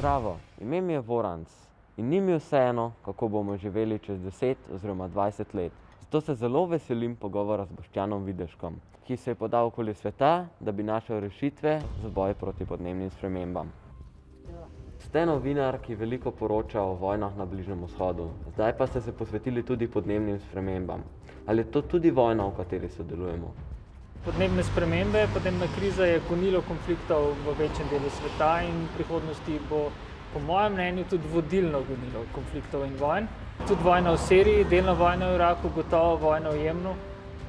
Zdravo, ime mi je Voranc in ni mi vseeno, kako bomo živeli čez 10 oziroma 20 let. Zato se zelo veselim pogovora z Boštjanom Videškom, ki se je podal okoli sveta, da bi našel rešitve za boj proti podnebnim spremembam. Ste novinar, ki veliko poroča o vojnah na Bližnjem vzhodu, zdaj pa ste se posvetili tudi podnebnim spremembam. Ali je to tudi vojna, v kateri sodelujemo? Podnebne spremembe, podnebna kriza je gonilo konfliktov v večjem delu sveta in v prihodnosti bo, po mojem mnenju, tudi vodilno gonilo konfliktov in vojn. Tudi vojna v Siriji, delna vojna v Iraku, gotovo vojna v Jemnu,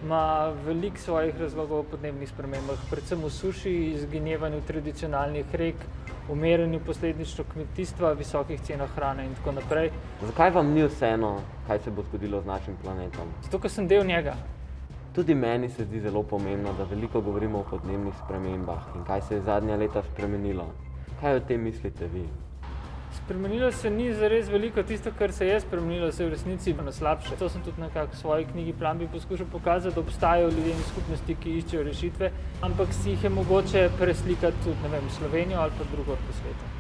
ima veliko svojih razlogov o podnebnih spremembah, predvsem v suši, izginjevanju tradicionalnih rek, umiranju posledično kmetijstva, visokih cenah hrane in tako naprej. Zakaj vam ni vseeno, kaj se bo zgodilo z našim planetom? Zato, ker sem del njega. Tudi meni se zdi zelo pomembno, da veliko govorimo o podnebnih spremembah in kaj se je zadnja leta spremenilo. Kaj o tem mislite vi? Spremenilo se ni zares veliko, tisto, kar se je spremenilo, se je v resnici na slabše. To sem tudi nekako v svoji knjigi Plan B poskušal pokazati, da obstajajo ljudje in skupnosti, ki iščejo rešitve, ampak si jih je mogoče preslikati tudi, ne vem, Slovenijo ali pa drugod po svetu.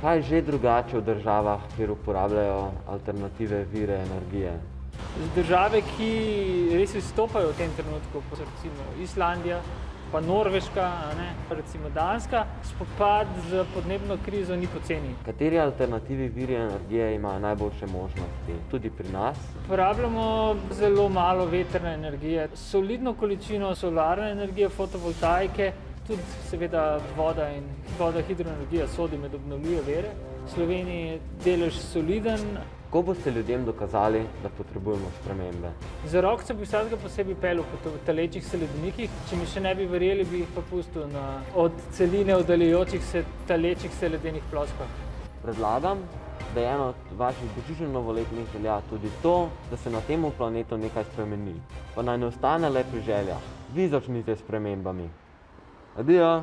Kaj je že drugače v državah, kjer uporabljajo alternative vire energije? Države, ki res izstopajo v tem trenutku, kot so recimo Islandija, pa Norveška, recimo Danska, spopad z podnebno krizo ni poceni. Kateri alternativi viri energije imajo najboljše možnosti? Tudi pri nas? Uporabljamo zelo malo vetrne energije, solidno količino solarne energije, fotovoltaike, tudi seveda voda in hidroenergija sodi med obnovljive vire. V Sloveniji je delež soliden. Kako boste ljudem dokazali, da potrebujemo spremembe? Za rokce bi vsakega posebej peljal po talečih se ledenikih. Če mi še ne bi verjeli, bi jih pa pustil od celine oddaljujočih se talečih se ledenih ploskah. Predlagam, da je eno od vaših božično-novoletnih želja tudi to, da se na tem planetu nekaj spremeni. Pa naj ne ostane le pri željah. Vi začnite s spremembami. Adijo!